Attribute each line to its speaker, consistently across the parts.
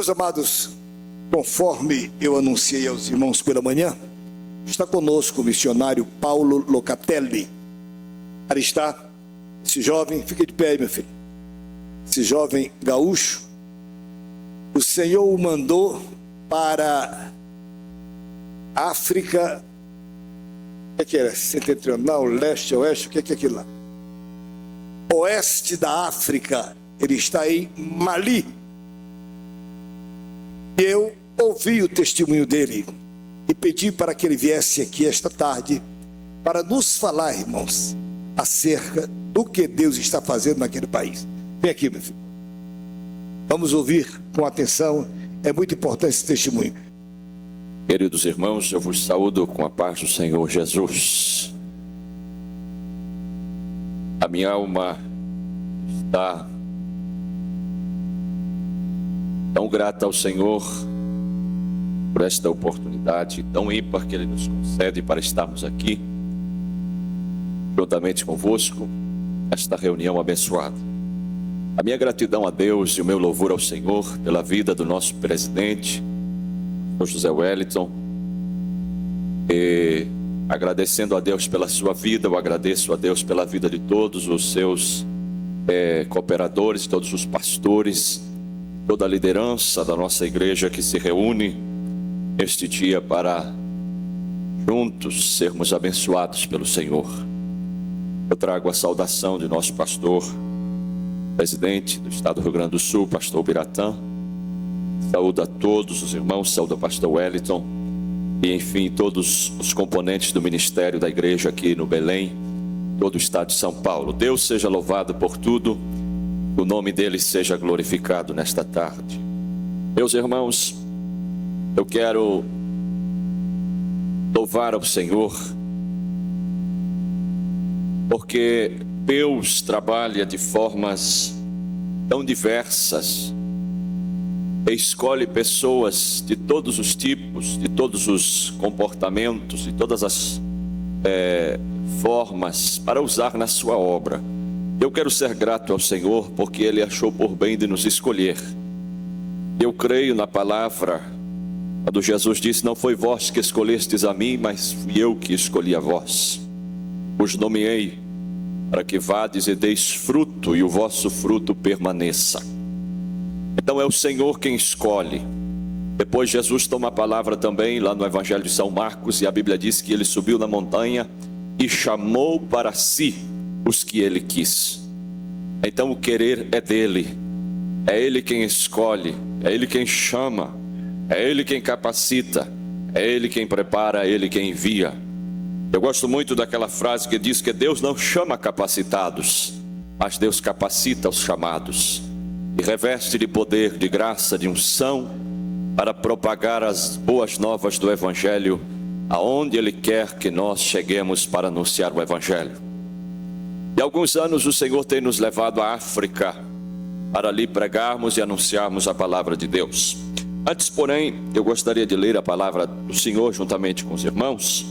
Speaker 1: Meus amados, conforme eu anunciei aos irmãos pela manhã, está conosco o missionário Paulo Locatelli. Ali está esse jovem, fica de pé aí, meu filho. Esse jovem gaúcho, o Senhor o mandou para a África. O que era? Setentrional, leste, oeste, o que é aquilo lá? Oeste da África. Ele está em Mali. E eu ouvi o testemunho dele e pedi para que ele viesse aqui esta tarde para nos falar, irmãos, acerca do que Deus está fazendo naquele país. Vem aqui, meu filho. Vamos ouvir com atenção, é muito importante esse testemunho.
Speaker 2: Queridos irmãos, eu vos saúdo com a paz do Senhor Jesus. A minha alma está tão grata ao Senhor por esta oportunidade tão ímpar que Ele nos concede para estarmos aqui, juntamente convosco, esta reunião abençoada. A minha gratidão a Deus e o meu louvor ao Senhor pela vida do nosso presidente, o José Wellington, e agradecendo a Deus pela sua vida, eu agradeço a Deus pela vida de todos os seus cooperadores, todos os pastores, toda a liderança da nossa igreja que se reúne este dia para juntos sermos abençoados pelo Senhor. Eu trago a saudação de nosso pastor, presidente do estado do Rio Grande do Sul, pastor Biratã. Saúdo a todos os irmãos, saúdo ao pastor Wellington e, enfim, todos os componentes do ministério da igreja aqui no Belém, todo o estado de São Paulo. Deus seja louvado por tudo, o nome dele seja glorificado nesta tarde. Meus irmãos, eu quero louvar ao Senhor, porque Deus trabalha de formas tão diversas, e escolhe pessoas de todos os tipos, de todos os comportamentos, de todas as formas para usar na sua obra. Eu quero ser grato ao Senhor porque Ele achou por bem de nos escolher. Eu creio na palavra quando Jesus disse: não foi vós que escolhestes a mim, mas fui eu que escolhi a vós. Os nomeei para que vades e deis fruto e o vosso fruto permaneça. Então é o Senhor quem escolhe. Depois Jesus toma a palavra também lá no Evangelho de São Marcos, e a Bíblia diz que ele subiu na montanha e chamou para si os que ele quis. Então o querer é dele, é ele quem escolhe, é ele quem chama, é ele quem capacita, é ele quem prepara, é ele quem envia. Eu gosto muito daquela frase que diz que Deus não chama capacitados, mas Deus capacita os chamados e reveste de poder, de graça, de unção para propagar as boas novas do Evangelho aonde Ele quer que nós cheguemos para anunciar o Evangelho. E há alguns anos o Senhor tem nos levado à África para ali pregarmos e anunciarmos a palavra de Deus. Antes, porém, eu gostaria de ler a palavra do Senhor juntamente com os irmãos.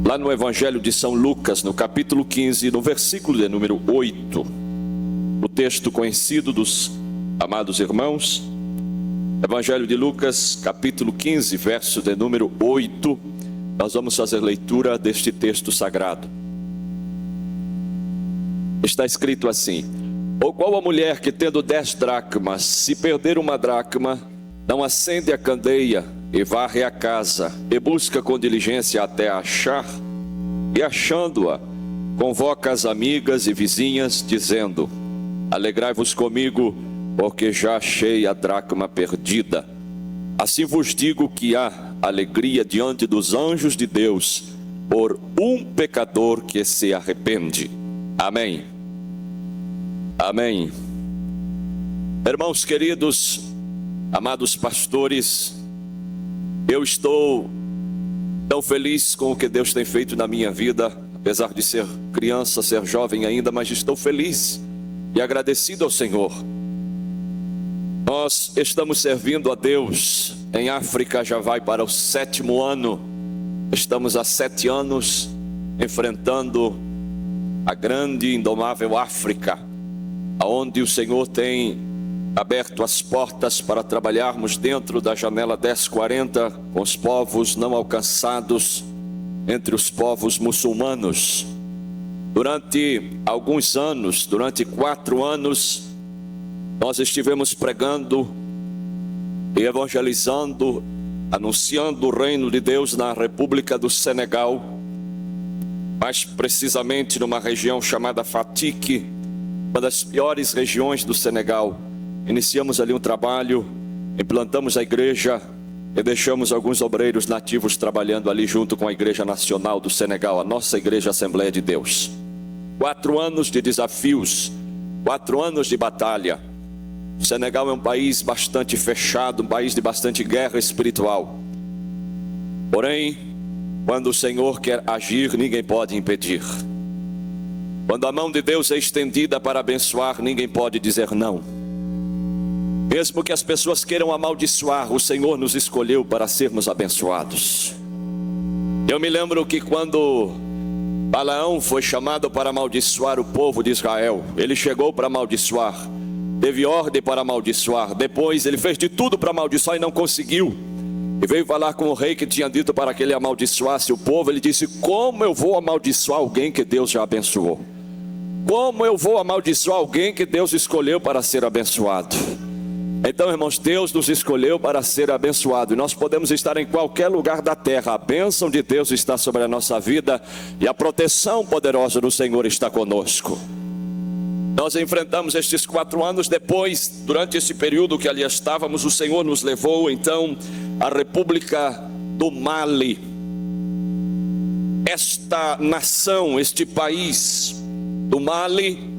Speaker 2: Lá no Evangelho de São Lucas, no capítulo 15, no versículo de número 8, o texto conhecido dos amados irmãos, Evangelho de Lucas, capítulo 15, verso de número 8, nós vamos fazer leitura deste texto sagrado. Está escrito assim: ou qual a mulher que tendo 10 dracmas, se perder uma dracma, não acende a candeia e varre a casa, e busca com diligência até achar, e achando-a, convoca as amigas e vizinhas, dizendo: alegrai-vos comigo, porque já achei a dracma perdida. Assim vos digo que há alegria diante dos anjos de Deus por um pecador que se arrepende. Amém. Amém. Irmãos queridos, amados pastores, eu estou tão feliz com o que Deus tem feito na minha vida, apesar de ser criança, ser jovem ainda, mas estou feliz e agradecido ao Senhor. Nós estamos servindo a Deus em África, já vai para o 7º ano. Estamos há 7 anos enfrentando a grande e indomável África, onde o Senhor tem aberto as portas para trabalharmos dentro da janela 1040 com os povos não alcançados entre os povos muçulmanos. Durante alguns anos, durante 4 anos, nós estivemos pregando e evangelizando, anunciando o reino de Deus na República do Senegal, mais precisamente numa região chamada Fatick, uma das piores regiões do Senegal. Iniciamos ali um trabalho, implantamos a igreja e deixamos alguns obreiros nativos trabalhando ali junto com a Igreja Nacional do Senegal, a nossa Igreja Assembleia de Deus. 4 anos de desafios, 4 anos de batalha. O Senegal é um país bastante fechado, um país de bastante guerra espiritual. Porém, quando o Senhor quer agir, ninguém pode impedir. Quando a mão de Deus é estendida para abençoar, ninguém pode dizer não. Mesmo que as pessoas queiram amaldiçoar, o Senhor nos escolheu para sermos abençoados. Eu me lembro que quando Balaão foi chamado para amaldiçoar o povo de Israel, ele chegou para amaldiçoar, teve ordem para amaldiçoar, depois ele fez de tudo para amaldiçoar e não conseguiu. E veio falar com o rei que tinha dito para que ele amaldiçoasse o povo. Ele disse: como eu vou amaldiçoar alguém que Deus já abençoou? Como eu vou amaldiçoar alguém que Deus escolheu para ser abençoado? Então, irmãos, Deus nos escolheu para ser abençoado, e nós podemos estar em qualquer lugar da terra. A bênção de Deus está sobre a nossa vida, e a proteção poderosa do Senhor está conosco. Nós enfrentamos estes 4 anos. Depois, durante esse período que ali estávamos, o Senhor nos levou então à República do Mali. Esta nação, este país do Mali,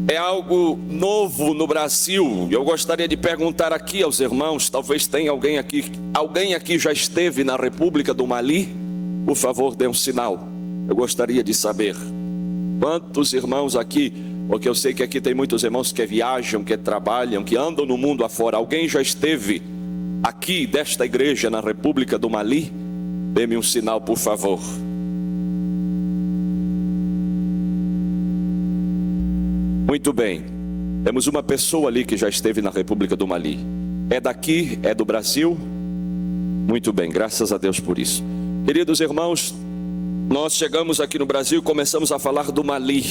Speaker 2: é algo novo no Brasil. Eu gostaria de perguntar aqui aos irmãos, talvez tenha alguém aqui já esteve na República do Mali? Por favor, dê um sinal. Eu gostaria de saber quantos irmãos aqui, porque eu sei que aqui tem muitos irmãos que viajam, que trabalham, que andam no mundo afora. Alguém já esteve aqui desta igreja na República do Mali? Dê-me um sinal, por favor. Muito bem, temos uma pessoa ali que já esteve na República do Mali. É daqui? É do Brasil? Muito bem, graças a Deus por isso. Queridos irmãos, nós chegamos aqui no Brasil e começamos a falar do Mali.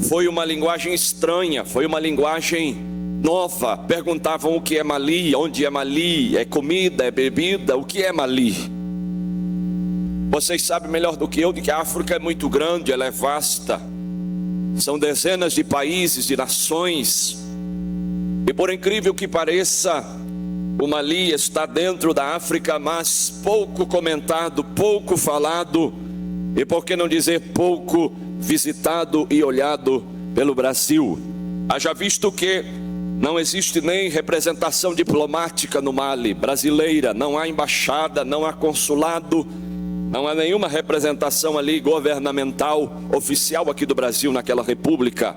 Speaker 2: Foi uma linguagem estranha, foi uma linguagem nova. Perguntavam o que é Mali, onde é Mali, é comida, é bebida, o que é Mali? Vocês sabem melhor do que eu de que a África é muito grande, ela é vasta. São dezenas de países, de nações. E por incrível que pareça, o Mali está dentro da África, mas pouco comentado, pouco falado, e por que não dizer pouco visitado e olhado pelo Brasil. Haja visto que não existe nem representação diplomática no Mali, brasileira, não há embaixada, não há consulado, não há nenhuma representação ali governamental, oficial aqui do Brasil naquela república.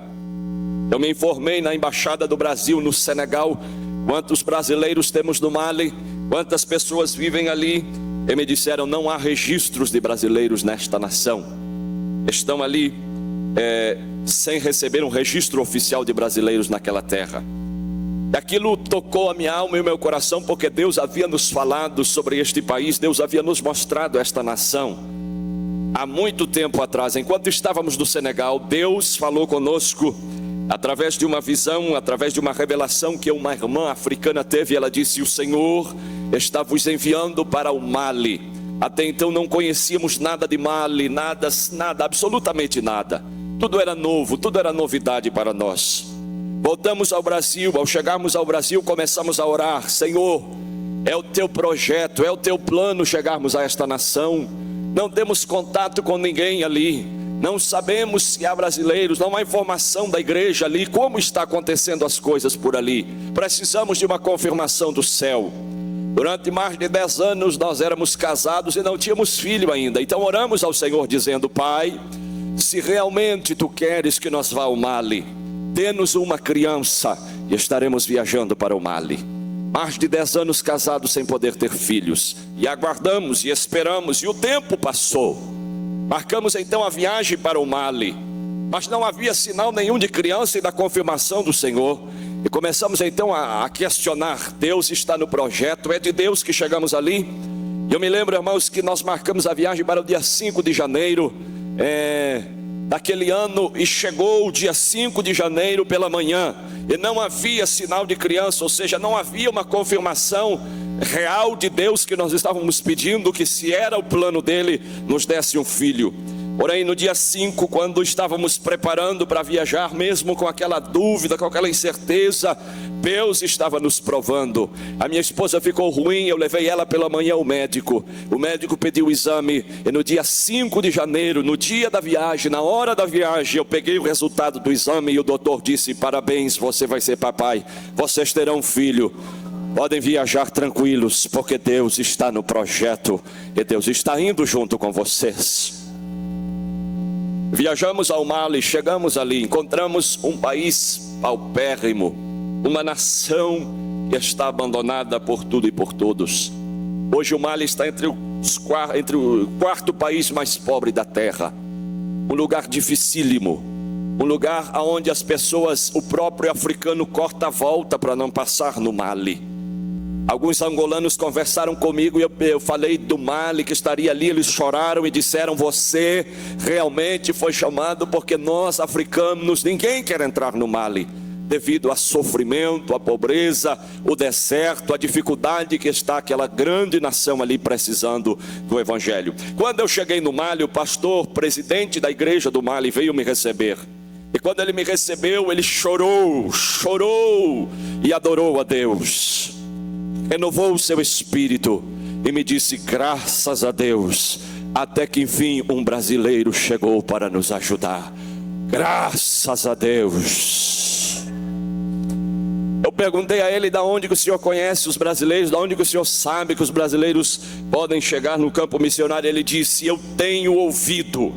Speaker 2: Eu me informei na embaixada do Brasil no Senegal, quantos brasileiros temos no Mali, quantas pessoas vivem ali, e me disseram: não há registros de brasileiros nesta nação. Estão ali sem receber um registro oficial de brasileiros naquela terra. Aquilo tocou a minha alma e o meu coração, porque Deus havia nos falado sobre este país, Deus havia nos mostrado esta nação há muito tempo atrás. Enquanto estávamos no Senegal, Deus falou conosco através de uma visão, através de uma revelação que uma irmã africana teve. Ela disse: o Senhor está vos enviando para o Mali. Até então não conhecíamos nada de Mali, nada, absolutamente nada. Tudo era novo, tudo era novidade para nós. Voltamos ao Brasil. Ao chegarmos ao Brasil, começamos a orar: Senhor, é o teu projeto, é o teu plano chegarmos a esta nação. Não temos contato com ninguém ali, não sabemos se há brasileiros, não há informação da igreja ali, como está acontecendo as coisas por ali. Precisamos de uma confirmação do céu. Durante mais de 10 anos nós éramos casados e não tínhamos filho ainda. Então oramos ao Senhor dizendo: Pai, se realmente tu queres que nós vá ao Mali, dê-nos uma criança e estaremos viajando para o Mali. Mais de 10 anos casados sem poder ter filhos, e aguardamos e esperamos, e o tempo passou. Marcamos então a viagem para o Mali, mas não havia sinal nenhum de criança e da confirmação do Senhor. E começamos então a questionar: Deus está no projeto? É de Deus que chegamos ali? Eu me lembro, irmãos, que nós marcamos a viagem para o dia 5 de janeiro daquele ano, e chegou o dia 5 de janeiro pela manhã, e não havia sinal de criança, ou seja, não havia uma confirmação real de Deus que nós estávamos pedindo, que se era o plano dele, nos desse um filho. Porém, no dia 5, quando estávamos preparando para viajar, mesmo com aquela dúvida, com aquela incerteza, Deus estava nos provando. A minha esposa ficou ruim, eu levei ela pela manhã ao médico. O médico pediu o exame, e no dia 5 de janeiro, no dia da viagem, na hora da viagem, eu peguei o resultado do exame e o doutor disse: parabéns, você vai ser papai, vocês terão um filho. Podem viajar tranquilos, porque Deus está no projeto, e Deus está indo junto com vocês. Viajamos ao Mali, chegamos ali, encontramos um país paupérrimo, uma nação que está abandonada por tudo e por todos. Hoje o Mali está entre o quarto país mais pobre da terra, um lugar dificílimo, um lugar onde as pessoas, o próprio africano corta a volta para não passar no Mali. Alguns angolanos conversaram comigo e eu falei do Mali que estaria ali. Eles choraram e disseram: você realmente foi chamado, porque nós africanos, ninguém quer entrar no Mali, devido ao sofrimento, à pobreza, o deserto, a dificuldade que está aquela grande nação ali precisando do evangelho. Quando eu cheguei no Mali, o pastor, presidente da igreja do Mali, veio me receber. E quando ele me recebeu, ele chorou e adorou a Deus. Renovou o seu espírito e me disse: graças a Deus, até que enfim um brasileiro chegou para nos ajudar. Graças a Deus. Eu perguntei a ele: da onde que o senhor conhece os brasileiros? Da onde que o senhor sabe que os brasileiros podem chegar no campo missionário? Ele disse: eu tenho ouvido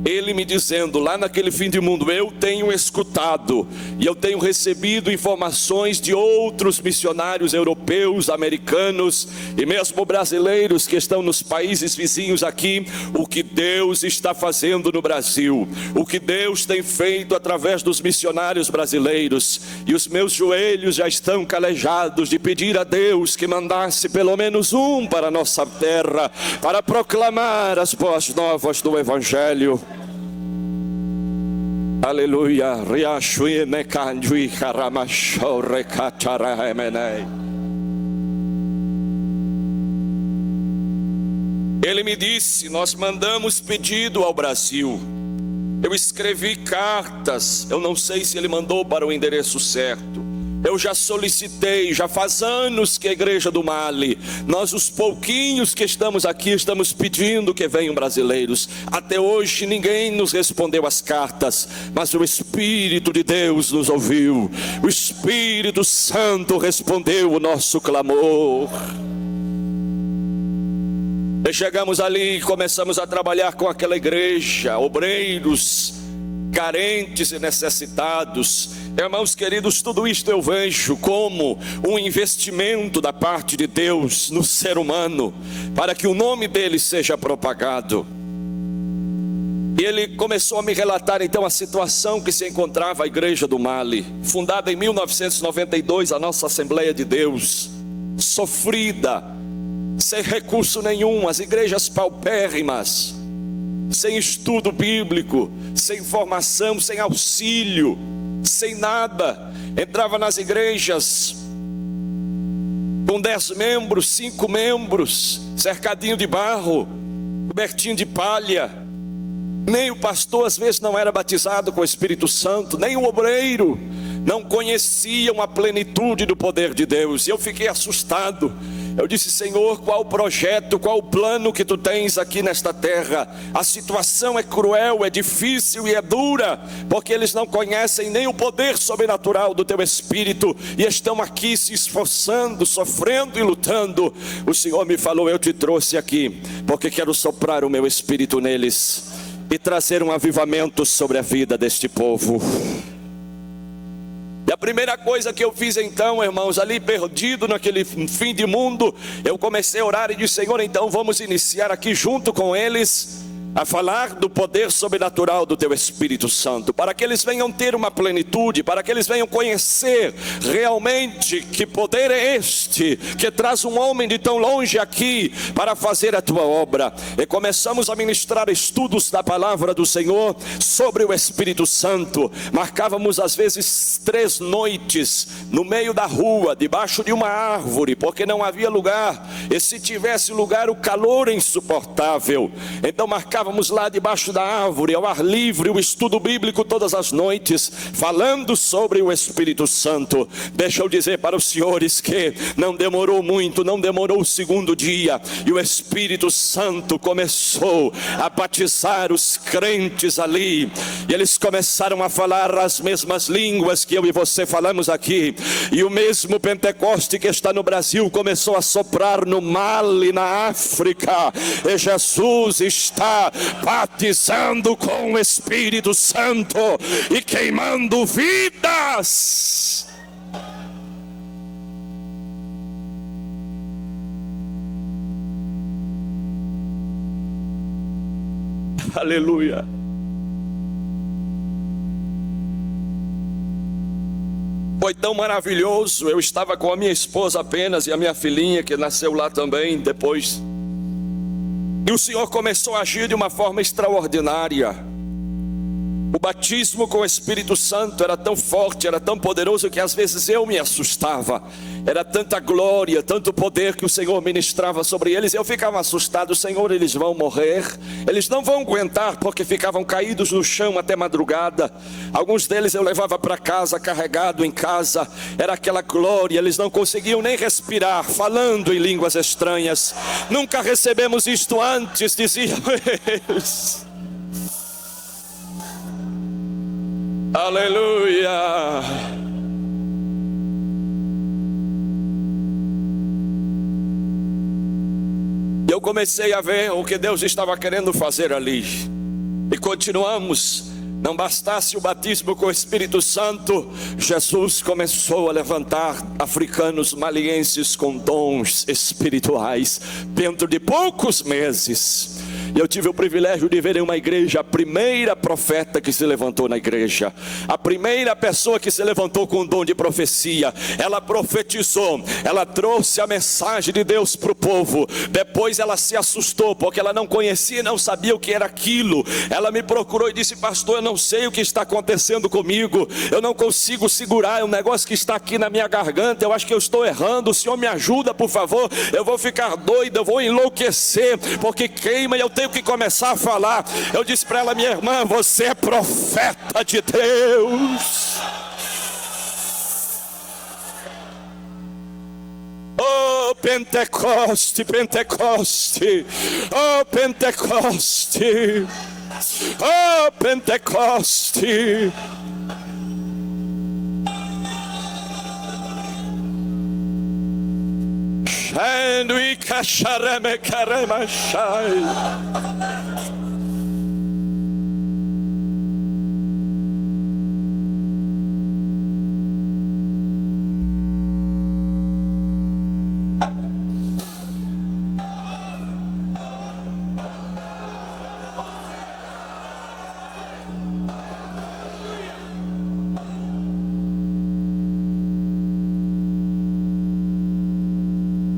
Speaker 2: ele me dizendo lá naquele fim de mundo, eu tenho escutado e eu tenho recebido informações de outros missionários europeus, americanos e mesmo brasileiros que estão nos países vizinhos aqui, o que Deus está fazendo no Brasil, o que Deus tem feito através dos missionários brasileiros, e os meus joelhos já estão calejados de pedir a Deus que mandasse pelo menos um para a nossa terra, para proclamar as boas novas do Evangelho. Aleluia. Ele me disse: nós mandamos pedido ao Brasil. Eu escrevi cartas, eu não sei se ele mandou para o endereço certo. Eu já solicitei, já faz anos que a igreja do Mali, nós os pouquinhos que estamos aqui, estamos pedindo que venham brasileiros. Até hoje ninguém nos respondeu as cartas, mas o Espírito de Deus nos ouviu. O Espírito Santo respondeu o nosso clamor. E chegamos ali e começamos a trabalhar com aquela igreja, obreiros carentes e necessitados. Irmãos queridos, tudo isto eu vejo como um investimento da parte de Deus no ser humano, para que o nome dele seja propagado. E ele começou a me relatar então a situação que se encontrava a igreja do Mali, fundada em 1992, a nossa Assembleia de Deus, sofrida, sem recurso nenhum, as igrejas paupérrimas, sem estudo bíblico, sem formação, sem auxílio, sem nada. Entrava nas igrejas com 10 membros, 5 membros, cercadinho de barro, cobertinho de palha. Nem o pastor às vezes não era batizado com o Espírito Santo, nem o obreiro, não conheciam a plenitude do poder de Deus. E eu fiquei assustado. Eu disse: Senhor, qual o projeto, qual o plano que tu tens aqui nesta terra? A situação é cruel, é difícil e é dura, porque eles não conhecem nem o poder sobrenatural do teu Espírito, e estão aqui se esforçando, sofrendo e lutando. O Senhor me falou: eu te trouxe aqui, porque quero soprar o meu Espírito neles, e trazer um avivamento sobre a vida deste povo. E a primeira coisa que eu fiz então, irmãos, ali perdido naquele fim de mundo, eu comecei a orar e disse: Senhor, então vamos iniciar aqui junto com eles a falar do poder sobrenatural do teu Espírito Santo, para que eles venham ter uma plenitude, para que eles venham conhecer realmente que poder é este, que traz um homem de tão longe aqui, para fazer a tua obra. E começamos a ministrar estudos da palavra do Senhor, sobre o Espírito Santo. Marcávamos às vezes 3 noites, no meio da rua, debaixo de uma árvore, porque não havia lugar, e se tivesse lugar, o calor é insuportável. Então marcávamos lá debaixo da árvore, ao ar livre, o estudo bíblico todas as noites, falando sobre o Espírito Santo. Deixa eu dizer para os senhores que não demorou muito, não demorou o 2º dia, e o Espírito Santo começou a batizar os crentes ali, e eles começaram a falar as mesmas línguas que eu e você falamos aqui, e o mesmo Pentecoste que está no Brasil começou a soprar no Mali, na África, e Jesus está batizando com o Espírito Santo e queimando vidas. Aleluia. Foi tão maravilhoso. Eu estava com a minha esposa apenas e a minha filhinha, que nasceu lá também depois. E o Senhor começou a agir de uma forma extraordinária. O batismo com o Espírito Santo era tão forte, era tão poderoso, que às vezes eu me assustava. Era tanta glória, tanto poder que o Senhor ministrava sobre eles, e eu ficava assustado. Senhor, eles vão morrer, eles não vão aguentar, porque ficavam caídos no chão até madrugada. Alguns deles eu levava para casa, carregado em casa. Era aquela glória, eles não conseguiam nem respirar, falando em línguas estranhas. Nunca recebemos isto antes, diziam eles. Aleluia. Eu comecei a ver o que Deus estava querendo fazer ali. E continuamos. Não bastasse o batismo com o Espírito Santo, Jesus começou a levantar africanos malienses com dons espirituais. Dentro de poucos meses, eu tive o privilégio de ver em uma igreja a primeira profeta que se levantou na igreja, a primeira pessoa que se levantou com o dom de profecia. Ela profetizou, ela trouxe a mensagem de Deus para o povo. Depois ela se assustou, porque ela não conhecia, não sabia o que era aquilo. Ela me procurou e disse: pastor, eu não sei o que está acontecendo comigo, eu não consigo segurar, é um negócio que está aqui na minha garganta, eu acho que eu estou errando, o Senhor me ajuda por favor, eu vou ficar doido, eu vou enlouquecer, porque queima e eu tenho que começar a falar. Eu disse para ela: minha irmã, você é profeta de Deus. Oh Pentecoste, Pentecoste, oh Pentecoste, oh Pentecoste. And we kashareme karema shai.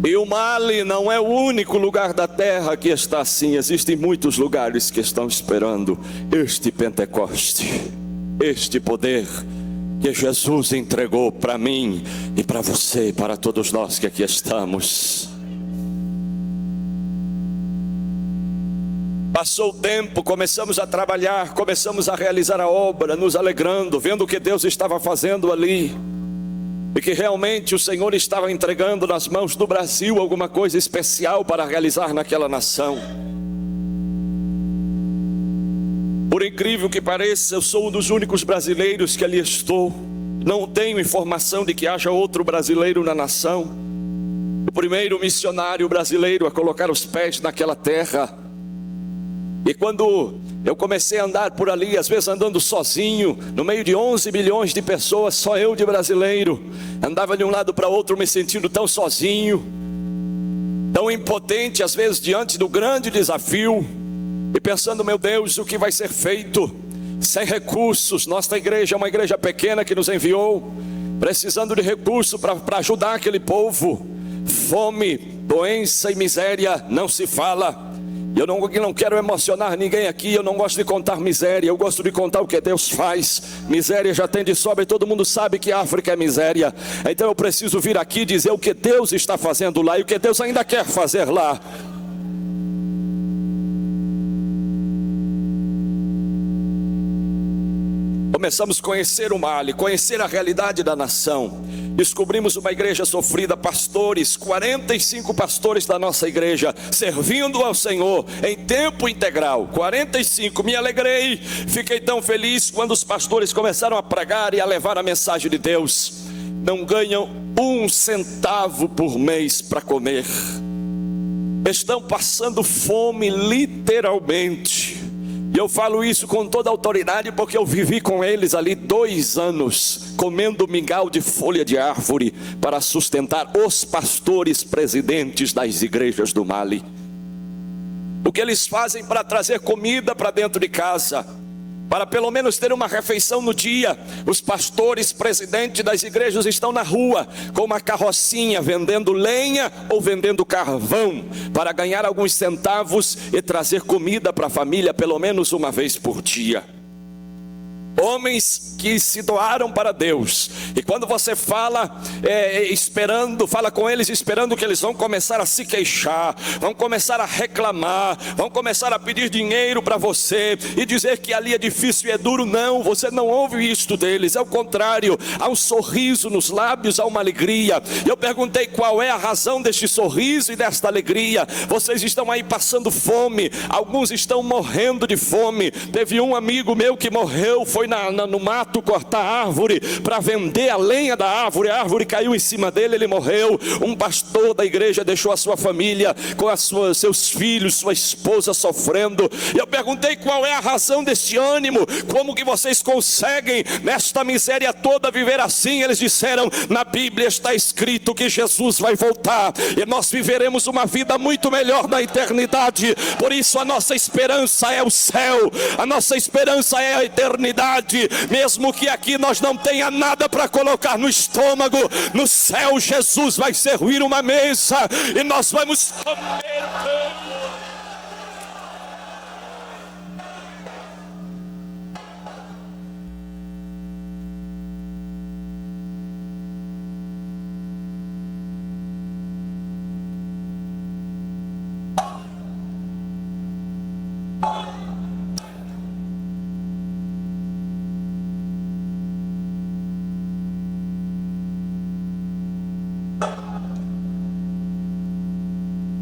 Speaker 2: E o Mali não é o único lugar da terra que está assim. Existem muitos lugares que estão esperando este Pentecoste, este poder que Jesus entregou para mim e para você e para todos nós que aqui estamos. Passou o tempo, começamos a trabalhar, começamos a realizar a obra, nos alegrando, vendo o que Deus estava fazendo ali. E que realmente o Senhor estava entregando nas mãos do Brasil alguma coisa especial para realizar naquela nação. Por incrível que pareça, eu sou um dos únicos brasileiros que ali estou. Não tenho informação de que haja outro brasileiro na nação. O primeiro missionário brasileiro a colocar os pés naquela terra. E quando eu comecei a andar por ali, às vezes andando sozinho, no meio de 11 milhões de pessoas, só eu de brasileiro, andava de um lado para outro me sentindo tão sozinho, tão impotente, às vezes diante do grande desafio. e pensando, meu Deus, o que vai ser feito? Sem recursos, nossa igreja é uma igreja pequena que nos enviou, precisando de recursos para ajudar aquele povo. Fome, doença e miséria não se fala. Eu não quero emocionar ninguém aqui, eu não gosto de contar miséria, eu gosto de contar o que Deus faz. Miséria já tem de sobra e todo mundo sabe que a África é miséria. Então eu preciso vir aqui dizer o que Deus está fazendo lá e o que Deus ainda quer fazer lá. Começamos a conhecer o Mali, conhecer a realidade da nação. Descobrimos uma igreja sofrida, pastores, 45 pastores da nossa igreja, servindo ao Senhor em tempo integral, 45, me alegrei, fiquei tão feliz quando os pastores começaram a pregar e a levar a mensagem de Deus. Não ganham 1 centavo por mês para comer, estão passando fome literalmente. E eu falo isso com toda a autoridade porque eu vivi com eles ali 2 anos, comendo mingau de folha de árvore para sustentar os pastores presidentes das igrejas do Mali. O que eles fazem para trazer comida para dentro de casa, para pelo menos ter uma refeição no dia. Os pastores presidentes das igrejas estão na rua com uma carrocinha vendendo lenha ou vendendo carvão para ganhar alguns centavos e trazer comida para a família pelo menos uma vez por dia. Homens que se doaram para Deus. E quando você fala fala com eles esperando que eles vão começar a se queixar, vão começar a reclamar, vão começar a pedir dinheiro para você e dizer que ali é difícil e é duro. Não, você não ouve isto deles, é o contrário. Há um sorriso nos lábios, há uma alegria. Eu perguntei qual é a razão deste sorriso e desta alegria. Vocês estão aí passando fome, alguns estão morrendo de fome. Teve um amigo meu que morreu, foi no mato cortar árvore para vender a lenha da árvore. A árvore caiu em cima dele, ele morreu. Um pastor da igreja deixou a sua família com seus filhos, sua esposa sofrendo. E eu perguntei qual é a razão deste ânimo, como que vocês conseguem nesta miséria toda viver assim. Eles disseram, na Bíblia está escrito que Jesus vai voltar e nós viveremos uma vida muito melhor na eternidade. Por isso a nossa esperança é o céu, a nossa esperança é a eternidade. Mesmo que aqui nós não tenha nada para colocar no estômago, no céu Jesus vai servir uma mesa e nós vamos comer pão.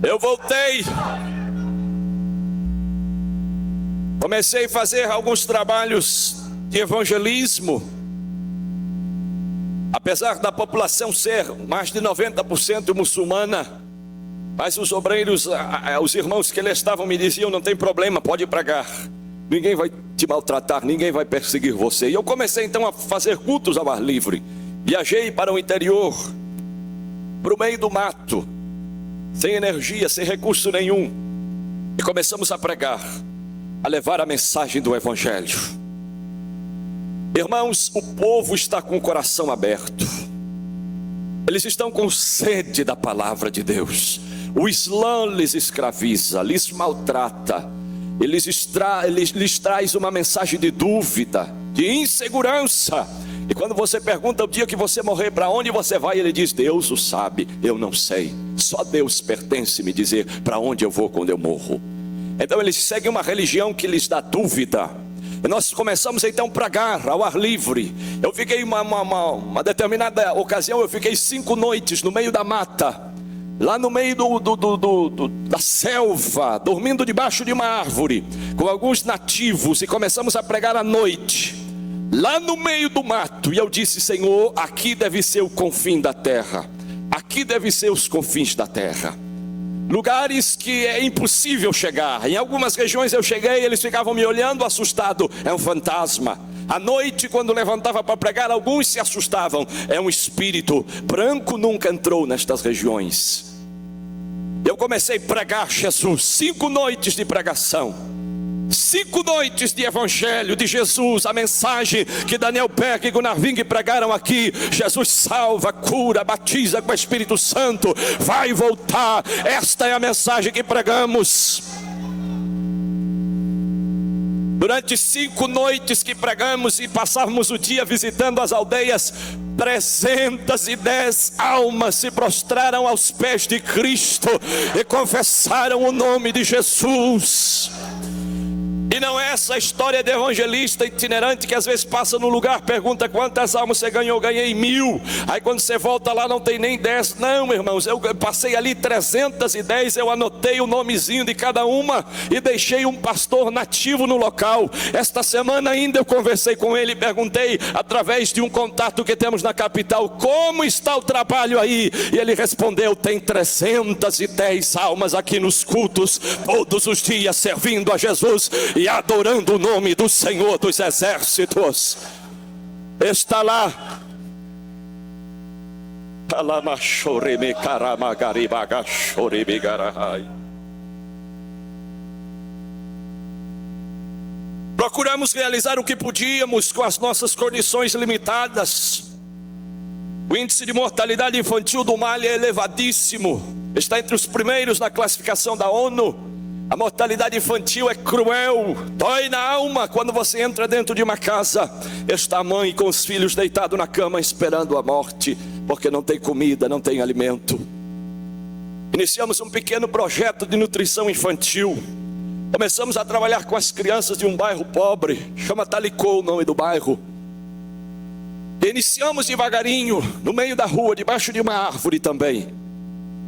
Speaker 2: Eu voltei, comecei a fazer alguns trabalhos de evangelismo. Apesar da população ser mais de 90% muçulmana, mas os obreiros, os irmãos que ali estavam me diziam, não tem problema, pode pregar, ninguém vai te maltratar, ninguém vai perseguir você. E eu comecei então a fazer cultos ao ar livre. Viajei para o interior, para o meio do mato, sem energia, sem recurso nenhum, e começamos a pregar, a levar a mensagem do evangelho. Irmãos, o povo está com o coração aberto, eles estão com sede da palavra de Deus. O Islã lhes escraviza, lhes maltrata, lhes traz uma mensagem de dúvida, de insegurança. E quando você pergunta o dia que você morrer, para onde você vai? Ele diz, Deus o sabe, eu não sei. Só Deus pertence me dizer para onde eu vou quando eu morro. Então eles seguem uma religião que lhes dá dúvida. E nós começamos então a pregar ao ar livre. Eu fiquei uma determinada ocasião, eu fiquei 5 noites no meio da mata, lá no meio da selva, dormindo debaixo de uma árvore, com alguns nativos, e começamos a pregar à noite, lá no meio do mato. E eu disse, Senhor, aqui deve ser o confim da terra, aqui deve ser os confins da terra, lugares que é impossível chegar. Em algumas regiões eu cheguei, eles ficavam me olhando assustado, é um fantasma. À noite, quando levantava para pregar, alguns se assustavam, é um espírito. Branco nunca entrou nestas regiões. Eu comecei a pregar Jesus, 5 noites de pregação. 5 noites de evangelho de Jesus, a mensagem que Daniel Berg e Gunnar Wing pregaram aqui: Jesus salva, cura, batiza com o Espírito Santo, vai voltar. Esta é a mensagem que pregamos. Durante 5 noites que pregamos e passávamos o dia visitando as aldeias, 310 almas se prostraram aos pés de Cristo e confessaram o nome de Jesus. E não é essa história de evangelista itinerante que às vezes passa no lugar, pergunta quantas almas você ganhou. Ganhei 1000. Aí quando você volta lá não tem nem 10. Não, irmãos, eu passei ali 310. Eu anotei o nomezinho de cada uma e deixei um pastor nativo no local. Esta semana ainda eu conversei com ele e perguntei, através de um contato que temos na capital, como está o trabalho aí? E ele respondeu: tem 310 almas aqui nos cultos, todos os dias servindo a Jesus e adorando o nome do Senhor dos Exércitos. Está lá. Procuramos realizar o que podíamos com as nossas condições limitadas. O índice de mortalidade infantil do Mali é elevadíssimo, está entre os primeiros na classificação da ONU. A mortalidade infantil é cruel, dói na alma quando você entra dentro de uma casa. Está a mãe com os filhos deitados na cama esperando a morte, porque não tem comida, não tem alimento. Iniciamos um pequeno projeto de nutrição infantil. Começamos a trabalhar com as crianças de um bairro pobre, chama Talicô o nome do bairro. Iniciamos devagarinho, no meio da rua, debaixo de uma árvore também.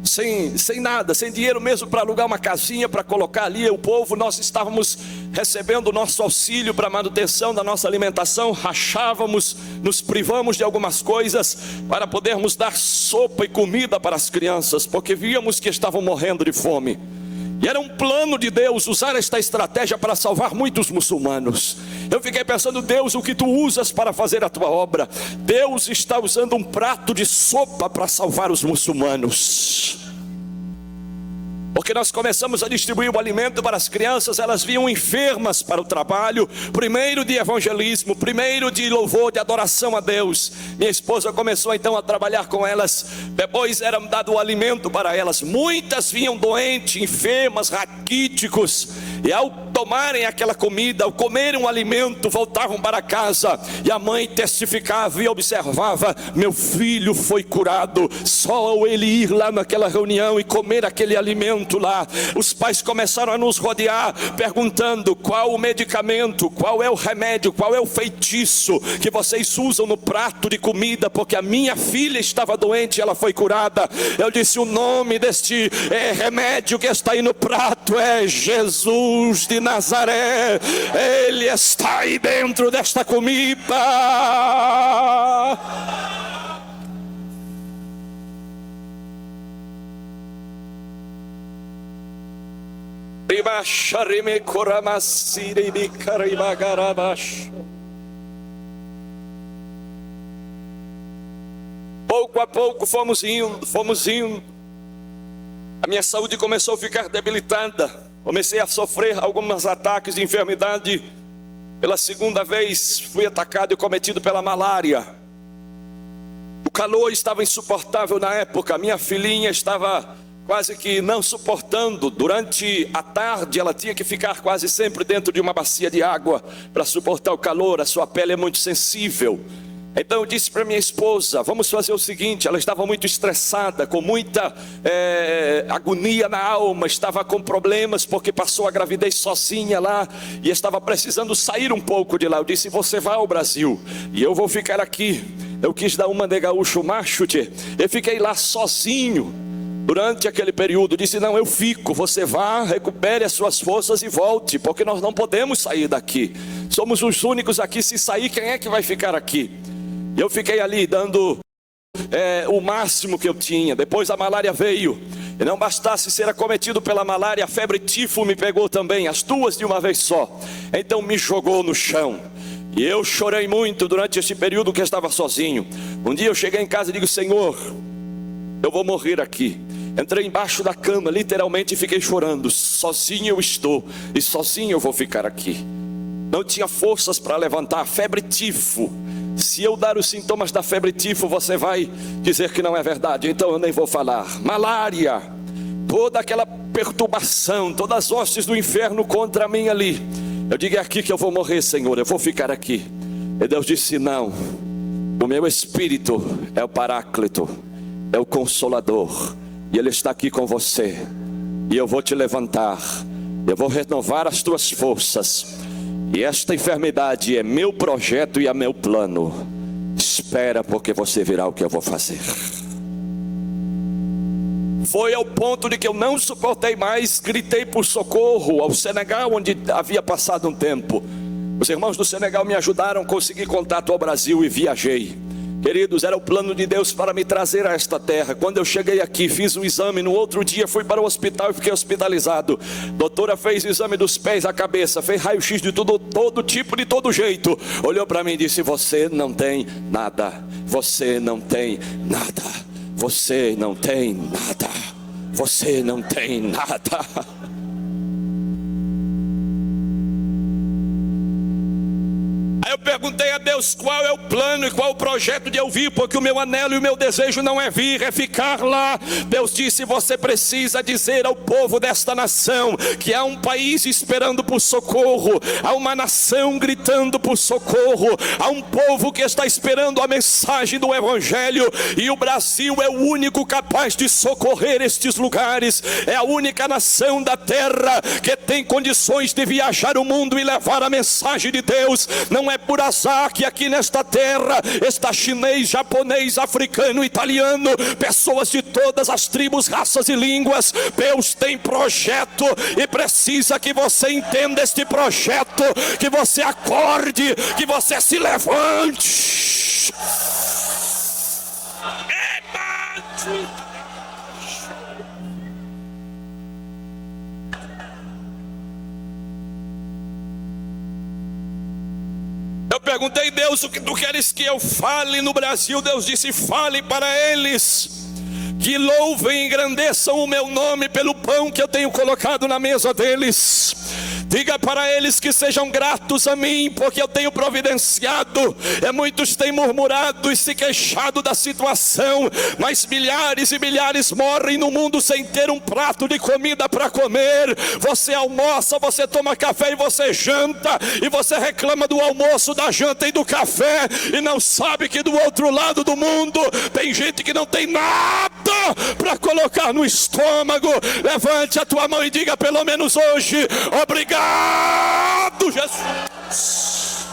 Speaker 2: Sem nada, sem dinheiro mesmo para alugar uma casinha, para colocar ali o povo. Nós estávamos recebendo o nosso auxílio para a manutenção da nossa alimentação, rachávamos, nos privamos de algumas coisas para podermos dar sopa e comida para as crianças, porque víamos que estavam morrendo de fome. E era um plano de Deus usar esta estratégia para salvar muitos muçulmanos. Eu fiquei pensando: Deus, o que tu usas para fazer a tua obra? Deus está usando um prato de sopa para salvar os muçulmanos. Porque nós começamos a distribuir o alimento para as crianças, elas vinham enfermas para o trabalho, primeiro de evangelismo, primeiro de louvor, de adoração a Deus. Minha esposa começou então a trabalhar com elas, depois era dado o alimento para elas. Muitas vinham doentes, enfermas, raquíticos, e ao tomarem aquela comida, ao comerem um alimento, voltavam para casa, e a mãe testificava e observava: meu filho foi curado, só ao ele ir lá naquela reunião e comer aquele alimento lá. Os pais começaram a nos rodear, perguntando: qual o medicamento, qual é o remédio, qual é o feitiço que vocês usam no prato de comida, porque a minha filha estava doente e ela foi curada. Eu disse: o nome deste remédio que está aí no prato é Jesus de Nazaré. Ele está aí dentro desta comida. Pouco a pouco fomos indo. A minha saúde começou a ficar debilitada. Comecei a sofrer alguns ataques de enfermidade. Pela segunda vez fui atacado e cometido pela malária. O calor estava insuportável na época. Minha filhinha estava quase que não suportando. Durante a tarde ela tinha que ficar quase sempre dentro de uma bacia de água para suportar o calor. A sua pele é muito sensível. Então eu disse para minha esposa: vamos fazer o seguinte. Ela estava muito estressada, com muita agonia na alma, estava com problemas porque passou a gravidez sozinha lá e estava precisando sair um pouco de lá. Eu disse: você vai ao Brasil e eu vou ficar aqui. Eu quis dar uma de gaúcho macho, eu fiquei lá sozinho durante aquele período. Disse: não, eu fico, você vá, recupere as suas forças e volte, porque nós não podemos sair daqui, somos os únicos aqui. Se sair, quem é que vai ficar aqui? E eu fiquei ali dando o máximo que eu tinha. Depois a malária veio, e não bastasse ser acometido pela malária, a febre tifo me pegou também, as duas de uma vez só. Então me jogou no chão, e eu chorei muito durante esse período que eu estava sozinho. Um dia eu cheguei em casa e digo: Senhor, eu vou morrer aqui. Entrei embaixo da cama, literalmente fiquei chorando. Sozinho eu estou e sozinho eu vou ficar aqui. Não tinha forças para levantar. Febre tifo. Se eu dar os sintomas da febre tifo, você vai dizer que não é verdade, então eu nem vou falar. Malária, toda aquela perturbação, todas as hostes do inferno contra mim ali. Eu digo: é aqui que eu vou morrer, Senhor, eu vou ficar aqui. E Deus disse: não, o meu Espírito é o Paráclito, é o Consolador, e Ele está aqui com você, e eu vou te levantar, eu vou renovar as tuas forças, e esta enfermidade é meu projeto e é meu plano. Espera, porque você verá o que eu vou fazer. Foi ao ponto de que eu não suportei mais, gritei por socorro ao Senegal, onde havia passado um tempo. Os irmãos do Senegal me ajudaram, consegui contato ao Brasil e viajei. Queridos, era o plano de Deus para me trazer a esta terra. Quando eu cheguei aqui, fiz um exame. No outro dia fui para o hospital e fiquei hospitalizado. Doutora fez o exame dos pés à cabeça, fez raio-x de todo tipo, de todo jeito. Olhou para mim e disse: você não tem nada. Você não tem nada. Você não tem nada. Você não tem nada. Eu perguntei a Deus qual é o plano e qual o projeto de eu vir, porque o meu anelo e o meu desejo não é vir, é ficar lá. Deus disse: você precisa dizer ao povo desta nação que há um país esperando por socorro, há uma nação gritando por socorro, há um povo que está esperando a mensagem do Evangelho, e o Brasil é o único capaz de socorrer estes lugares. É a única nação da terra que tem condições de viajar o mundo e levar a mensagem de Deus. Não é por azar que aqui nesta terra está chinês, japonês, africano, italiano, pessoas de todas as tribos, raças e línguas. Deus tem projeto e precisa que você entenda este projeto, que você acorde, que você se levante. Eu perguntei: Deus, o que tu queres que eu fale no Brasil? Deus disse: fale para eles que louvem e engrandeçam o meu nome pelo pão que eu tenho colocado na mesa deles. Diga para eles que sejam gratos a mim, porque eu tenho providenciado. Muitos têm murmurado e se queixado da situação, mas milhares e milhares morrem no mundo sem ter um prato de comida para comer. Você almoça, você toma café e você janta, e você reclama do almoço, da janta e do café, e não sabe que do outro lado do mundo tem gente que não tem nada para colocar no estômago. Levante a tua mão e diga pelo menos hoje: obrigado, Jesus.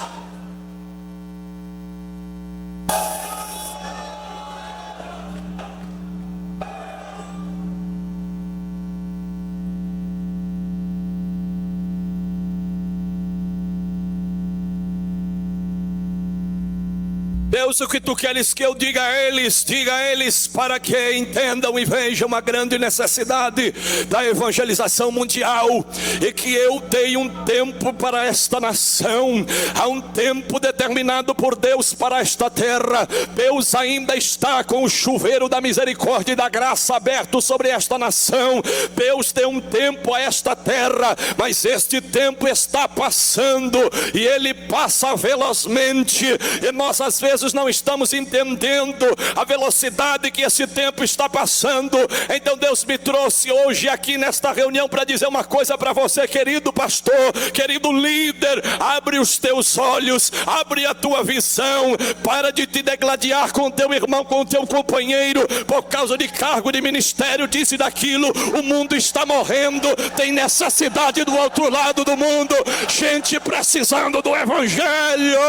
Speaker 2: Deus, o que tu queres que eu diga a eles para que entendam e vejam a grande necessidade da evangelização mundial, e que eu dei um tempo para esta nação. Há um tempo determinado por Deus para esta terra. Deus ainda está com o chuveiro da misericórdia e da graça aberto sobre esta nação. Deus deu um tempo a esta terra, mas este tempo está passando, e ele passa velozmente, e nós às vezes não estamos entendendo a velocidade que esse tempo está passando. Então Deus me trouxe hoje aqui nesta reunião para dizer uma coisa para você, querido pastor, querido líder: abre os teus olhos, abre a tua visão, para de te degladiar com o teu irmão, com o teu companheiro, por causa de cargo de ministério, disso e daquilo. O mundo está morrendo, tem necessidade do outro lado do mundo, gente precisando do Evangelho.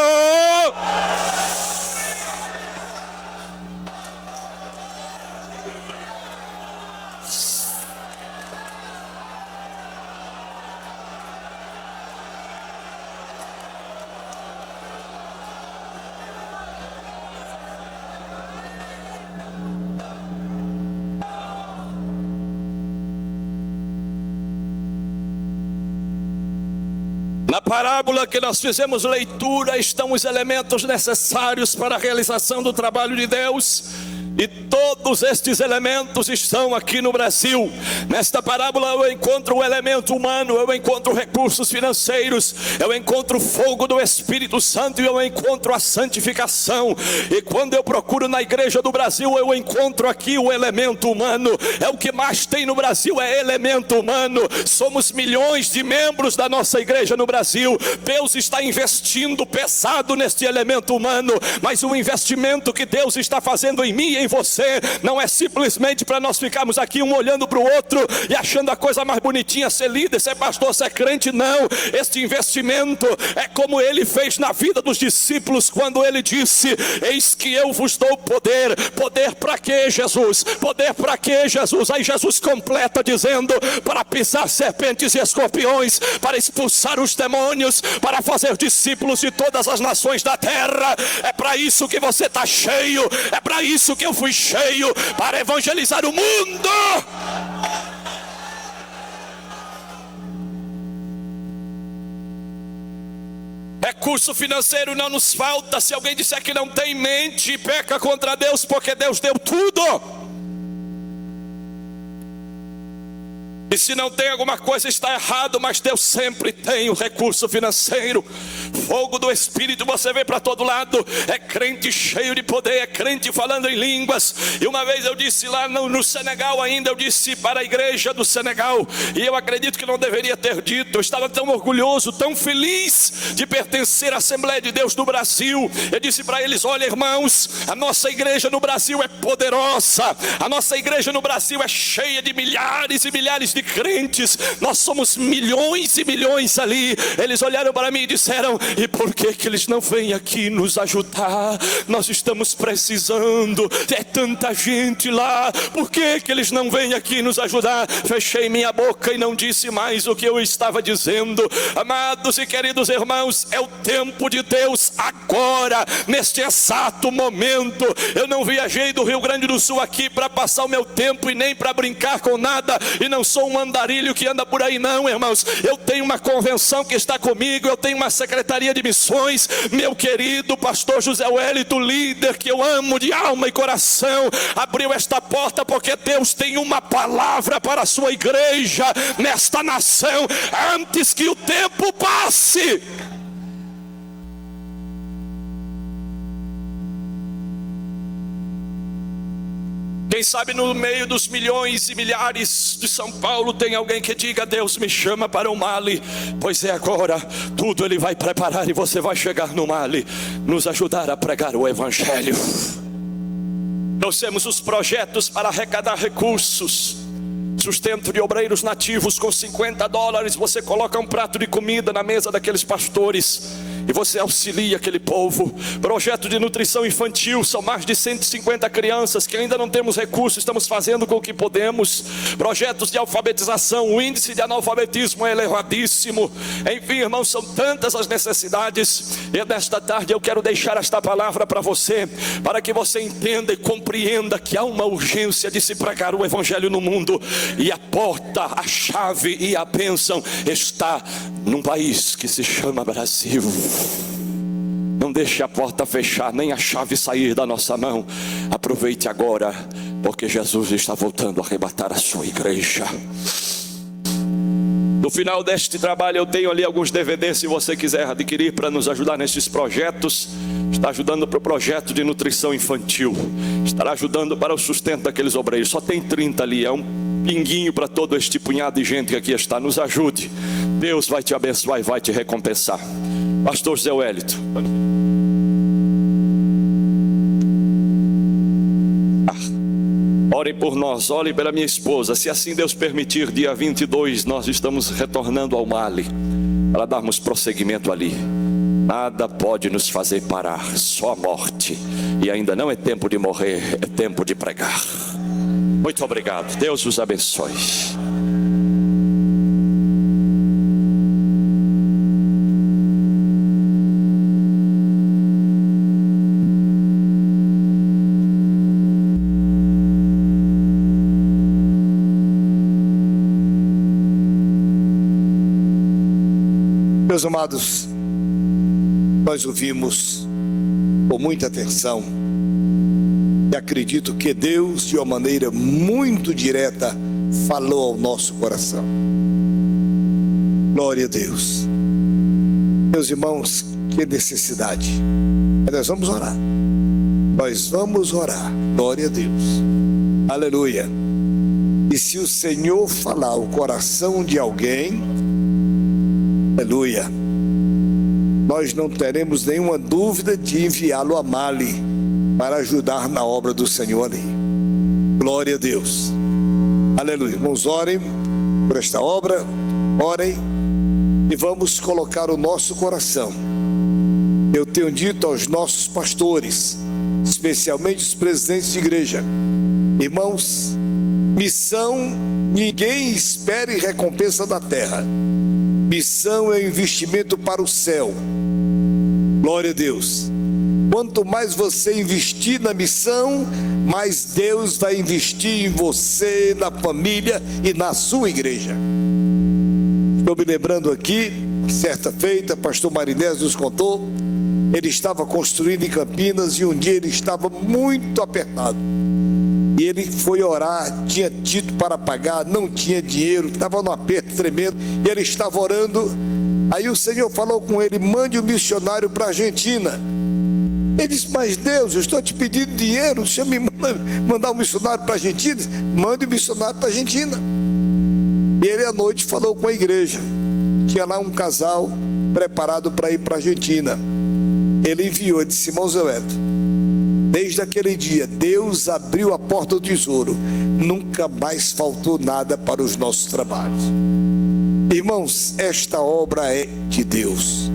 Speaker 2: Na parábola que nós fizemos leitura estão os elementos necessários para a realização do trabalho de Deus. E todos estes elementos estão aqui no Brasil. Nesta parábola eu encontro o elemento humano, eu encontro recursos financeiros, eu encontro o fogo do Espírito Santo e eu encontro a santificação. E quando eu procuro na igreja do Brasil, eu encontro aqui o elemento humano. É o que mais tem no Brasil, é elemento humano. Somos milhões de membros da nossa igreja no Brasil. Deus está investindo pesado neste elemento humano, mas o investimento que Deus está fazendo em mim e em você não é simplesmente para nós ficarmos aqui um olhando para o outro e achando a coisa mais bonitinha ser líder, ser pastor, ser crente. Não, este investimento é como ele fez na vida dos discípulos quando ele disse: eis que eu vos dou poder. Poder para quê, Jesus? Poder para quê, Jesus? Aí Jesus completa dizendo: para pisar serpentes e escorpiões, para expulsar os demônios, para fazer discípulos de todas as nações da terra. É para isso que você está cheio, é para isso que eu fui cheio, para evangelizar o mundo. Recurso financeiro não nos falta. Se alguém disser que não tem, mente e peca contra Deus, porque Deus deu tudo. E se não tem, alguma coisa está errado, mas Deus sempre tem o recurso financeiro. Fogo do Espírito você vê para todo lado. É crente cheio de poder, é crente falando em línguas. E uma vez eu disse lá no Senegal ainda, eu disse para a igreja do Senegal, e eu acredito que não deveria ter dito, eu estava tão orgulhoso, tão feliz de pertencer à Assembleia de Deus do Brasil. Eu disse para eles: olha, irmãos, a nossa igreja no Brasil é poderosa, a nossa igreja no Brasil é cheia de milhares e milhares de crentes, nós somos milhões e milhões ali. Eles olharam para mim e disseram: e por que eles não vêm aqui nos ajudar? Nós estamos precisando, é tanta gente lá, por que eles não vêm aqui nos ajudar? Fechei minha boca e não disse mais o que eu estava dizendo. Amados e queridos irmãos, é o tempo de Deus agora, neste exato momento. Eu não viajei do Rio Grande do Sul aqui para passar o meu tempo e nem para brincar com nada, e não sou um andarilho que anda por aí, não, irmãos. Eu tenho uma convenção que está comigo, eu tenho uma secretaria de missões. Meu querido pastor José Wellington, líder que eu amo de alma e coração, abriu esta porta porque Deus tem uma palavra para a sua igreja nesta nação, antes que o tempo passe. Quem sabe no meio dos milhões e milhares de São Paulo tem alguém que diga: Deus me chama para o Mali. Pois é, agora tudo Ele vai preparar e você vai chegar no Mali, nos ajudar a pregar o Evangelho. Trouxemos os projetos para arrecadar recursos. Sustento de obreiros nativos com $50. Você coloca um prato de comida na mesa daqueles pastores e você auxilia aquele povo. Projeto de nutrição infantil, são mais de 150 crianças que ainda não temos recursos, estamos fazendo com o que podemos. Projetos de alfabetização, o índice de analfabetismo é elevadíssimo. Enfim, irmãos, são tantas as necessidades. E nesta tarde eu quero deixar esta palavra para você, para que você entenda e compreenda que há uma urgência de se pregar o Evangelho no mundo. E a porta, a chave e a bênção está num país que se chama Brasil. Não deixe a porta fechar, nem a chave sair da nossa mão. Aproveite agora, porque Jesus está voltando a arrebatar a sua igreja. No final deste trabalho eu tenho ali alguns DVDs, se você quiser adquirir para nos ajudar nesses projetos. Está ajudando para o projeto de nutrição infantil, estará ajudando para o sustento daqueles obreiros. Só tem 30 ali, é um pinguinho para todo este punhado de gente que aqui está. Nos ajude, Deus vai te abençoar e vai te recompensar. Pastor José Wellington. Orem por nós, orem pela minha esposa. Se assim Deus permitir, dia 22 nós estamos retornando ao Mali para darmos prosseguimento ali. Nada pode nos fazer parar, só a morte. E ainda não é tempo de morrer, é tempo de pregar. Muito obrigado, Deus os abençoe.
Speaker 1: Meus amados, nós ouvimos com muita atenção E acredito que Deus, de uma maneira muito direta, falou ao nosso coração. Glória a Deus. Meus irmãos, que necessidade. Mas nós vamos orar. Nós vamos orar. Glória a Deus. Aleluia. E se o Senhor falar o coração de alguém, aleluia, nós não teremos nenhuma dúvida de enviá-lo a Mali para ajudar na obra do Senhor ali. Glória a Deus. Aleluia. Irmãos, orem por esta obra, orem e vamos colocar o nosso coração. Eu tenho dito aos nossos pastores, especialmente os presidentes de igreja, irmãos, missão, ninguém espere recompensa da terra. Missão é investimento para o céu. Glória a Deus. Quanto mais você investir na missão, mais Deus vai investir em você, na família e na sua igreja. Estou me lembrando aqui, certa feita, pastor Marinés nos contou, ele estava construindo em Campinas e um dia ele estava muito apertado. E ele foi orar, tinha título para pagar, não tinha dinheiro, estava num aperto tremendo, e ele estava orando. Aí o Senhor falou com ele: mande um missionário para a Argentina. Ele disse: mas Deus, eu estou te pedindo dinheiro, o Senhor me manda mandar um missionário para a Argentina? Mande um missionário para a Argentina. E ele à noite falou com a igreja, tinha lá um casal preparado para ir para a Argentina. Ele enviou, disse: irmão Zé Weto, desde aquele dia Deus abriu a porta do tesouro, nunca mais faltou nada para os nossos trabalhos. Irmãos, esta obra é de Deus.